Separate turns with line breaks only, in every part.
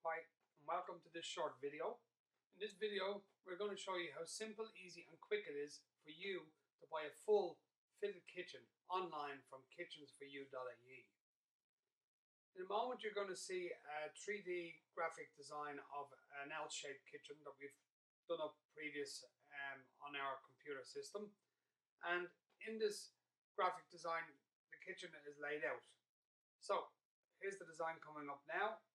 Hi, and welcome to this short video. In this video, we're going to show you how simple, easy and quick it is for you to buy a full fitted kitchen online from kitchens4u.ie. In a moment, you're going to see a 3D graphic design of an L-shaped kitchen that we've done up previous on our computer system. And in this graphic design, the kitchen is laid out. So here's the design coming up now.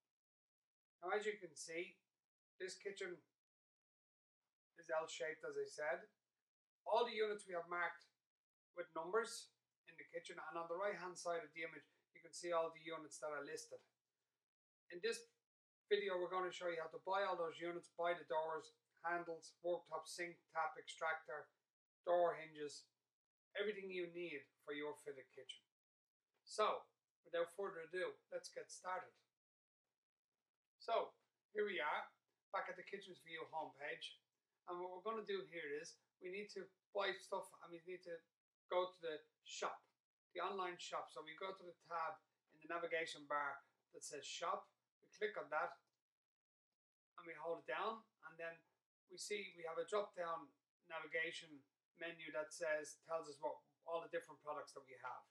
Now, as you can see, this kitchen is L-shaped, as I said. All the units we have marked with numbers in the kitchen, and on the right-hand side of the image, you can see all the units that are listed. In this video, we're going to show you how to buy all those units, buy the doors, handles, worktop, sink, tap, extractor, door hinges, everything you need for your fitted kitchen. So, without further ado, let's get started. So, here we are, back at the Kitchens4u homepage. And what we're going to do here is, we need to buy stuff and we need to go to the shop, the online shop. So we go to the tab in the navigation bar that says shop. We click on that and we hold it down. And then we see we have a drop down navigation menu that tells us what all the different products that we have.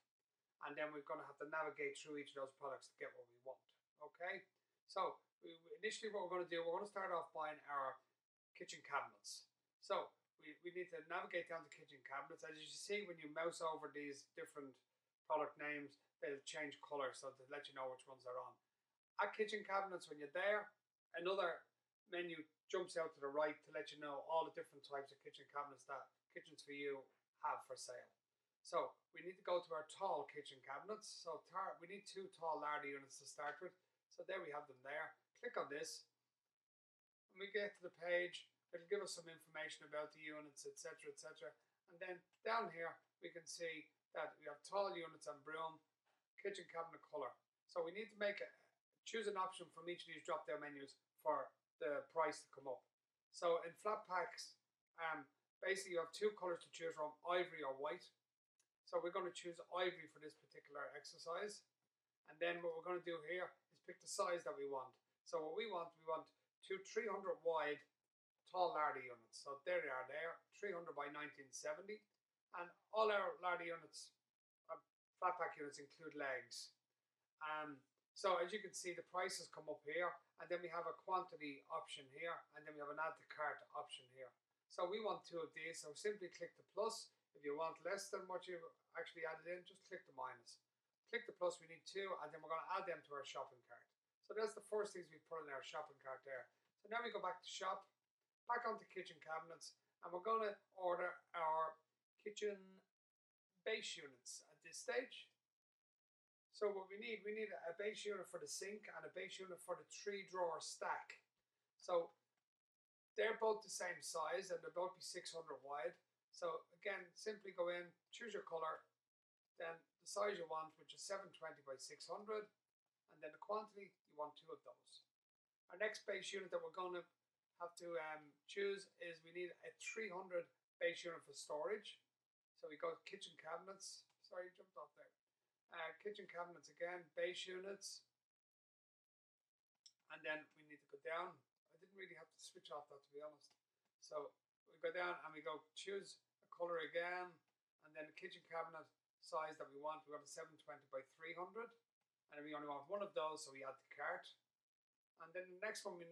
And then we're going to have to navigate through each of those products to get what we want. Okay, so initially what we're going to do, we're going to start off buying our kitchen cabinets. So we need to navigate down to kitchen cabinets. As you see, when you mouse over these different product names, they'll change color, so to let you know which ones are on. At kitchen cabinets, when you're there, another menu jumps out to the right to let you know all the different types of kitchen cabinets that Kitchens4u have for sale. So we need to go to our tall kitchen cabinets. So we need 2 tall larder units to start with. So there we have them there. Click on this. When we get to the page, it'll give us some information about the units, etc., etc. And then down here, we can see that we have tall units and broom, kitchen cabinet color. So we need to choose an option from each of these drop-down menus for the price to come up. So in flat packs, basically you have 2 colors to choose from, ivory or white. So we're going to choose ivory for this particular exercise. And then what we're going to do here is pick the size that we want. So what we want 2 300 wide tall larder units. So there they are there, 300 by 1970. And all our larder units, flat pack units, include legs. So as you can see, the prices come up here, and then we have a quantity option here, and then we have an add to cart option here. So we want 2 of these, so simply click the plus. If you want less than what you've actually added in, just click the minus. Click the plus, we need 2, and then we're going to add them to our shopping cart. So that's the first things we put in our shopping cart there. So now we go back to shop, back onto kitchen cabinets, and we're going to order our kitchen base units at this stage. So what we need a base unit for the sink and a base unit for the 3-drawer stack. So they're both the same size and they'll both be 600 wide. So again, simply go in, choose your color, then the size you want, which is 720 by 600, and then the quantity, you want 2 of those. Our next base unit that we're going to have to choose is we need a 300 base unit for storage. So we go to kitchen cabinets. Sorry, jumped off there. Kitchen cabinets again, base units. And then we need to go down. I didn't really have to switch off that, to be honest. So we go down and we go choose a color again. And then the kitchen cabinet size that we want, we want a 720 by 300. And we only want 1 of those, so we add the cart. And then the next one we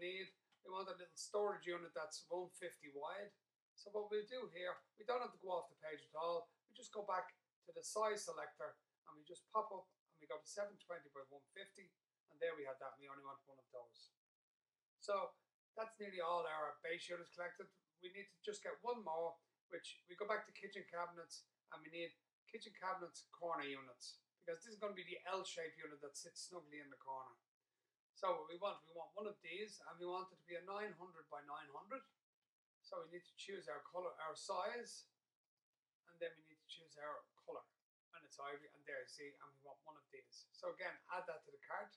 want a little storage unit that's 150 wide. So what we'll do here, we don't have to go off the page at all. We just go back to the size selector and we just pop up and we go to 720 by 150. And there we have that. We only want 1 of those. So that's nearly all our base units collected. We need to just get 1 more, which we go back to kitchen cabinets and we need kitchen cabinets corner units, because this is going to be the L-shaped unit that sits snugly in the corner. So what we want 1 of these, and we want it to be a 900 by 900. So we need to choose our color, our size, and then we need to choose our color, and it's ivory. And there you see, and we want 1 of these. So again, add that to the cart.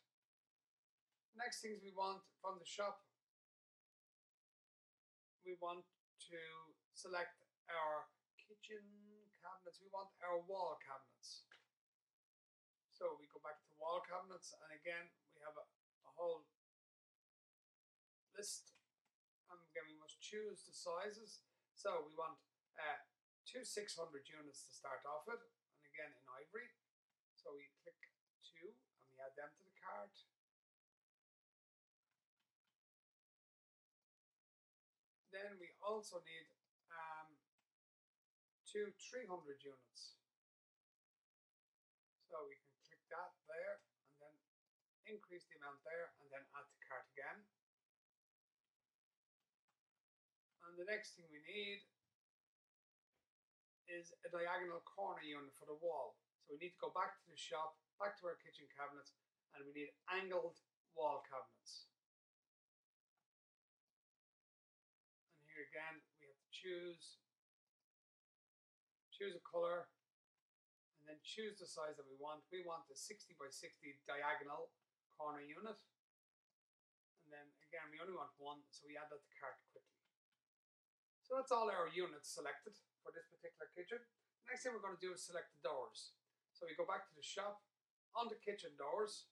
Next things we want from the shop, we want to select our kitchen cabinets. We want our wall cabinets. So we go back to wall cabinets, and again we have a whole list. And again, we must choose the sizes. So we want two 600 units to start off with, and again in ivory. So we click 2 and we add them to the cart. Then we also need two 300 units. So we can click that there and then increase the amount there and then add to cart again. And the next thing we need is a diagonal corner unit for the wall. So we need to go back to the shop, back to our kitchen cabinets, and we need angled wall cabinets. And here again, we have to choose a color, and then choose the size that we want. We want the 60 by 60 diagonal corner unit. And then again, we only want one, so we add that to cart quickly. So that's all our units selected for this particular kitchen. The next thing we're going to do is select the doors. So we go back to the shop, on the kitchen doors.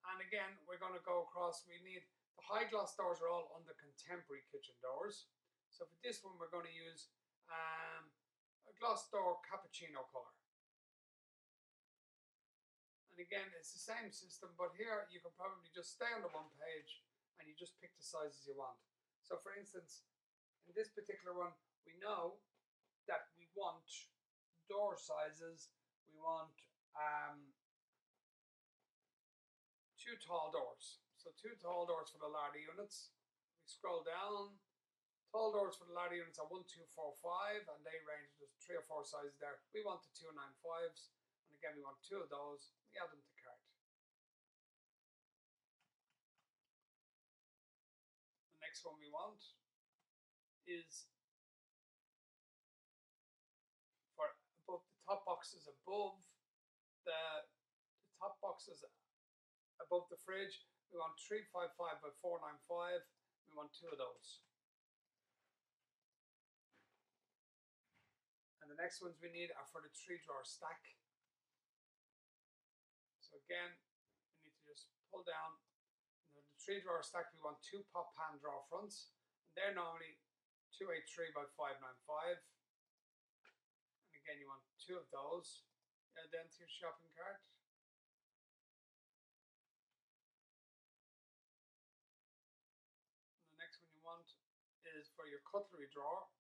And again, we're going to go across, we need, the high gloss doors are all under contemporary kitchen doors. So for this one, we're going to use a gloss door cappuccino color. And again, it's the same system, but here you can probably just stay on the one page and you just pick the sizes you want. So for instance, in this particular one, we know that we want door sizes, we want 2 tall doors. So 2 tall doors for the ladder units. We scroll down. Tall doors for the ladder units are 1, 2, 4, 5, and they range, there's 3 or 4 sizes there. We want the 295s, and again we want 2 of those. We add them to cart. The next one we want is for above the top boxes above the top boxes above the fridge. We want 355 by 495. We want 2 of those. And the next ones we need are for the 3-drawer stack. So again, we need to just pull down the 3-drawer stack. We want 2 pop pan drawer fronts. And they're normally 283 by 595. And again, you want 2 of those. Add them to your shopping cart. And the next one you want is for your cutlery drawer.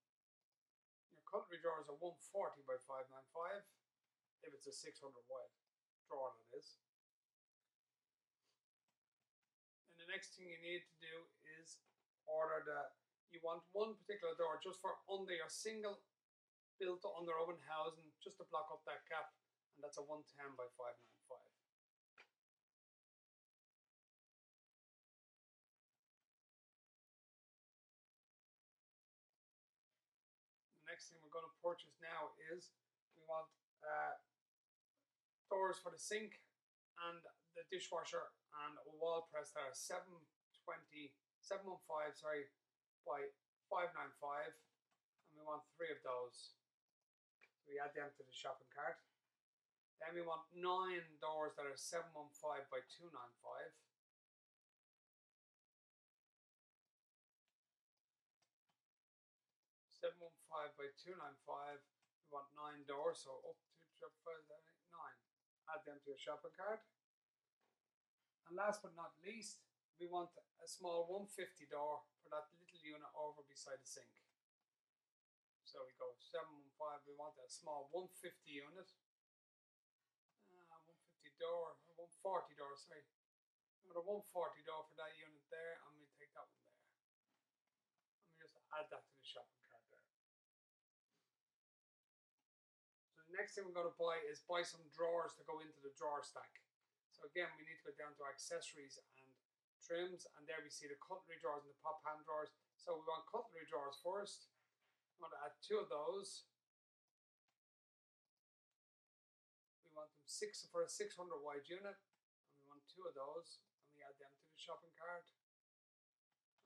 Your cutlery drawers are 140 by 595 if it's a 600 wide drawer, that is. And the next thing you need to do is order you want one particular door just for under your single built under oven housing, just to block up that gap, and that's a 110 by 595. Next thing we're going to purchase now is we want doors for the sink and the dishwasher and a wall press that are 715 by 595, and we want 3 of those. So we add them to the shopping cart. Then we want 9 doors that are 715 by 295. 715 by 295. We want 9 doors, so up to 9. Add them to your shopping cart. And last but not least, we want a small 150 door for that little unit over beside the sink. So we go 715. We want a small 150 unit. 150 door, or 140 door, sorry. We want a 140 door for that unit there, and we take that one there. And we just add that to the shopping cart there. So the next thing we're going to buy some drawers to go into the drawer stack. So again, we need to go down to accessories and trims, and there we see the cutlery drawers and the pop pan drawers. So we want cutlery drawers first. We want to add 2 of those. We want them for a 600 wide unit, and we want 2 of those, and we add them to the shopping cart.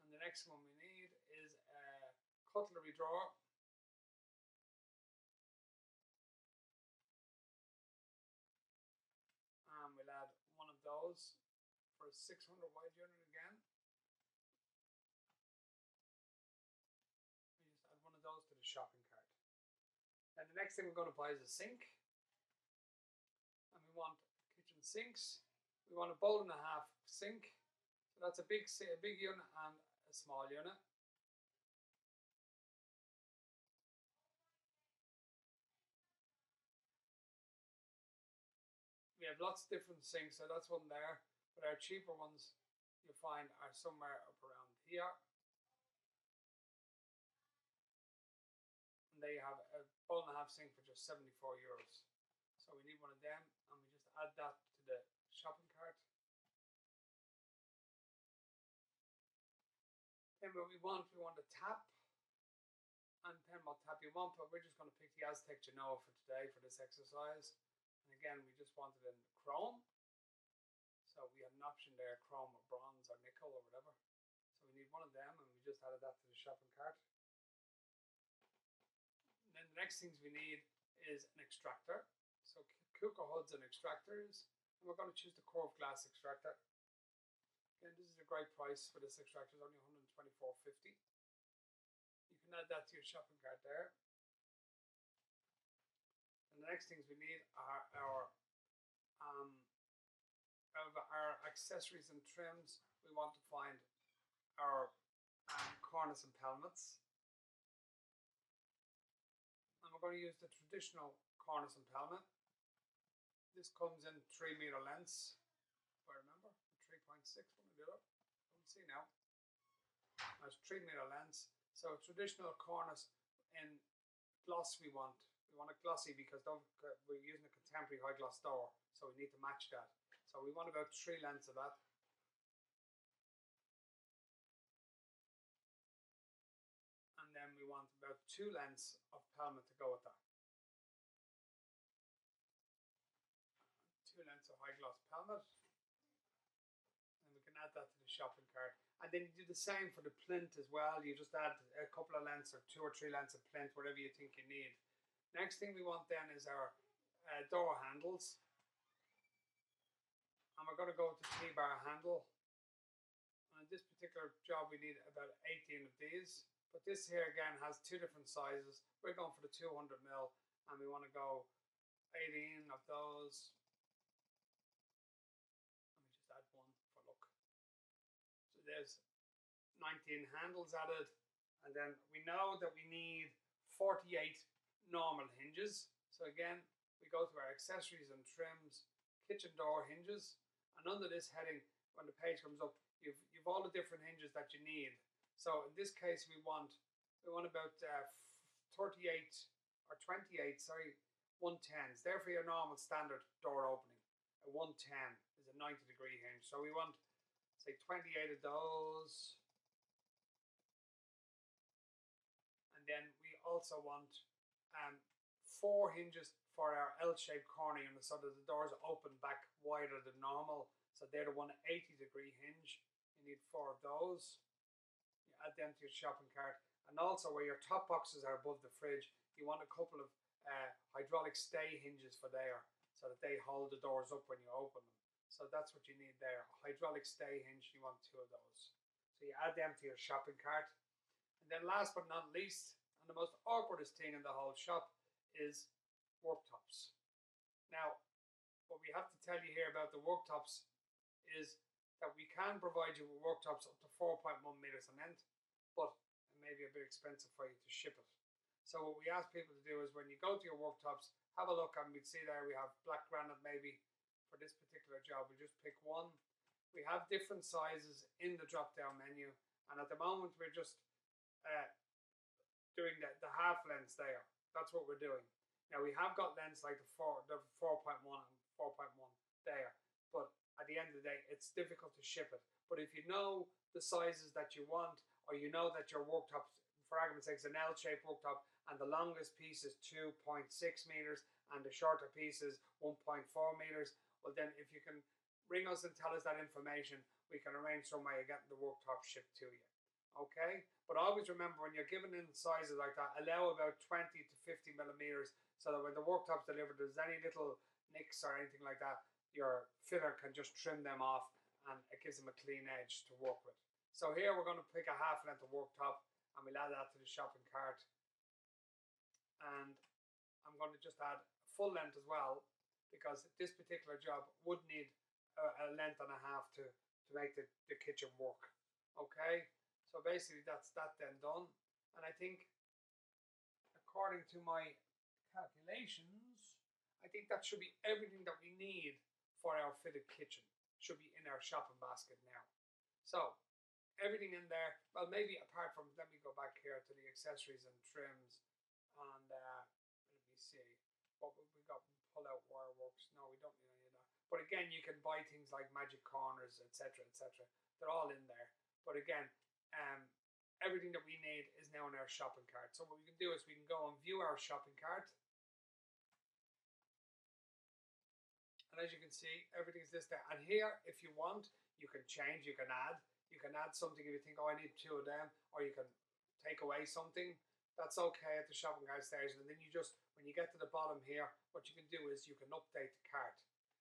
And the next one we need is a cutlery drawer. And we'll add 1 of those for a 600 wide unit again. We just add one of those to the shopping cart. And the next thing we're going to buy is a sink. And we want kitchen sinks. We want a bowl and a half sink. So that's a big unit and a small unit. We have lots of different sinks, so that's one there. But our cheaper ones you'll find are somewhere up around here. And they have a bowl and a half sink for just €74. So we need one of them, and we just add that to the shopping cart. Then what we want a tap. And depending what tap you want, but we're just going to pick the Aztec Genoa for today for this exercise. And again, we just want it in chrome. So we had an option there, chrome or bronze or nickel or whatever. So we need one of them, and we just added that to the shopping cart. And then the next things we need is an extractor. So cooker hoods and extractors. And we're going to choose the curved glass extractor. Again, this is a great price for this extractor, it's only $124.50. You can add that to your shopping cart there. And the next things we need are our accessories and trims. We want to find our cornice and pelmets. And we're going to use the traditional cornice and pelmet. This comes in 3 meter lengths, if I remember, 3.6, one or the other. Let's see now. That's 3 meter lengths. So traditional cornice in gloss we want. We want it glossy because we're using a contemporary high gloss door, so we need to match that. So we want about 3 lengths of that. And then we want about 2 lengths of pelmet to go with that. 2 lengths of high gloss pelmet. And we can add that to the shopping cart. And then you do the same for the plinth as well. You just add a couple of lengths or 2 or 3 lengths of plinth, whatever you think you need. Next thing we want then is our door handles. And we're going to go with the T-bar handle. On this particular job we need about 18 of these. But this here again has 2 different sizes. We're going for the 200mm, and we want to go 18 of those. Let me just add one for look. So there's 19 handles added, and then we know that we need 48 normal hinges. So again, we go to our accessories and trims, kitchen door hinges, and under this heading, when the page comes up, you've all the different hinges that you need. So in this case, we want about 38 or 28, sorry, 110s. They're for your normal standard door opening. A 110 is a 90-degree hinge. So we want, say, 28 of those. And then we also want 4 hinges for our L-shaped corner unit, so that the doors open back wider than normal. So they're the 180-degree hinge. You need 4 of those. You add them to your shopping cart. And also where your top boxes are above the fridge, you want a couple of hydraulic stay hinges for there, so that they hold the doors up when you open them. So that's what you need there. A hydraulic stay hinge, you want 2 of those. So you add them to your shopping cart. And then last but not least, and the most awkwardest thing in the whole shop, is worktops. Now, what we have to tell you here about the worktops is that we can provide you with worktops up to 4.1 meters in length, but it may be a bit expensive for you to ship it. So what we ask people to do is when you go to your worktops, have a look, and we'd see there we have black granite maybe for this particular job. We just pick one. We have different sizes in the drop down menu, and at the moment we're just doing the half lengths there. That's what we're doing. Now we have got lengths like the 4.1 and 4.1 there, but at the end of the day, it's difficult to ship it. But if you know the sizes that you want, or you know that your worktop, for argument's sake, is an L-shaped worktop, and the longest piece is 2.6 meters, and the shorter piece is 1.4 meters, well then if you can ring us and tell us that information, we can arrange some way of getting the worktop shipped to you. Okay? But always remember, when you're given in sizes like that, allow about 20 to 50 millimeters, so that when the worktop's delivered, there's any little nicks or anything like that, your fitter can just trim them off and it gives them a clean edge to work with. So here we're going to pick a half length of worktop and we'll add that to the shopping cart. And I'm going to just add full length as well, because this particular job would need a length and a half to make the kitchen work. Okay, so basically that's that then done. And I think, according to my calculations, I think that should be everything that we need for our fitted kitchen. Should be in our shopping basket now. So everything in there, well, maybe apart from, let me go back here to the accessories and trims, and let me see what we got. Pull out wire works. No, we don't need any of that. But again, you can buy things like magic corners, etc., etc. They're all in there. But again, everything that we need is now in our shopping cart. So what we can do is we can go and view our shopping cart. And as you can see, everything's this there. And here, if you want, you can change, you can add. You can add something if you think, oh, I need 2 of them. Or you can take away something. That's okay at the shopping cart station. And then you just, when you get to the bottom here, what you can do is you can update the cart.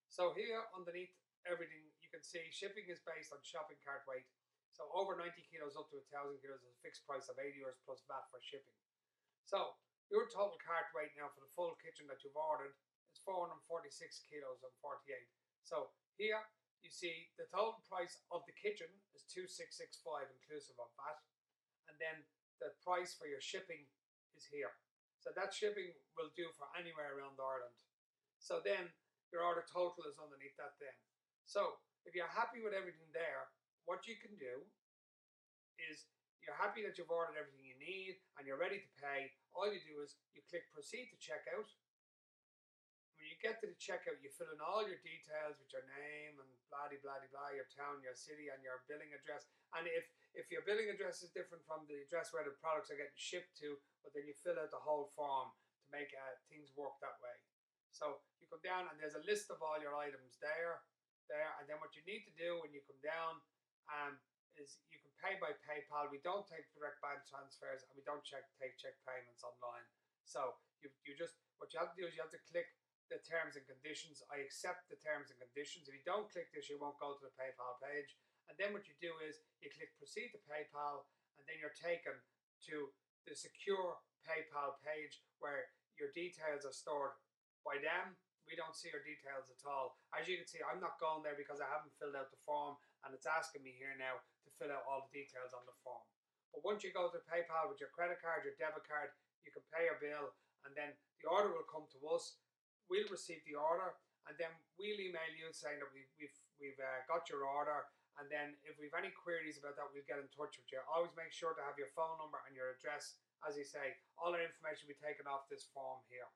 So here underneath everything, you can see shipping is based on shopping cart weight. So over 90 kilos up to 1,000 kilos is a fixed price of €80 plus VAT for shipping. So your total cart weight now for the full kitchen that you've ordered is 446 kilos and 48. So here you see the total price of the kitchen is 2,665 inclusive of VAT. And then the price for your shipping is here. So that shipping will do for anywhere around Ireland. So then your order total is underneath that then. So if you're happy with everything there, what you can do is, you're happy that you've ordered everything you need and you're ready to pay. All you do is you click proceed to checkout. When you get to the checkout, you fill in all your details with your name and blah blah blah blah, your town, your city, and your billing address. And if your billing address is different from the address where the products are getting shipped to, but then you fill out the whole form to make things work that way. So you come down and there's a list of all your items there, and then what you need to do when you come down is you can pay by PayPal. We don't take direct bank transfers, and we don't take check payments online. So you just, what you have to do is you have to click the terms and conditions. I accept the terms and conditions. If you don't click this, you won't go to the PayPal page. And then what you do is you click proceed to PayPal, and then you're taken to the secure PayPal page where your details are stored by them. We don't see your details at all. As you can see, I'm not going there because I haven't filled out the form, and it's asking me here now to fill out all the details on the form. But once you go to PayPal with your credit card, your debit card, you can pay your bill, and then the order will come to us. We'll receive the order, and then we'll email you saying that we've got your order. And then if we've any queries about that, we'll get in touch with you. Always make sure to have your phone number and your address. As you say, all our information will be taken off this form here.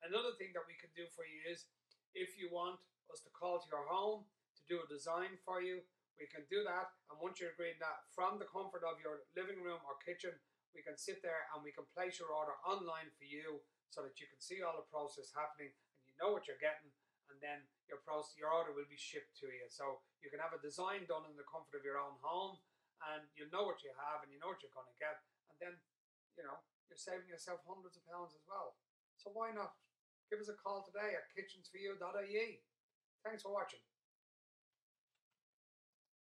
Another thing that we can do for you is, if you want us to call to your home to do a design for you, we can do that. And once you're agreed that, from the comfort of your living room or kitchen, we can sit there and we can place your order online for you, so that you can see all the process happening and you know what you're getting, and then your order will be shipped to you. So you can have a design done in the comfort of your own home, and you know what you have and you know what you're going to get, and then you're saving yourself hundreds of pounds as well. So why not? Give us a call today at kitchensforyou.ie. Thanks for watching.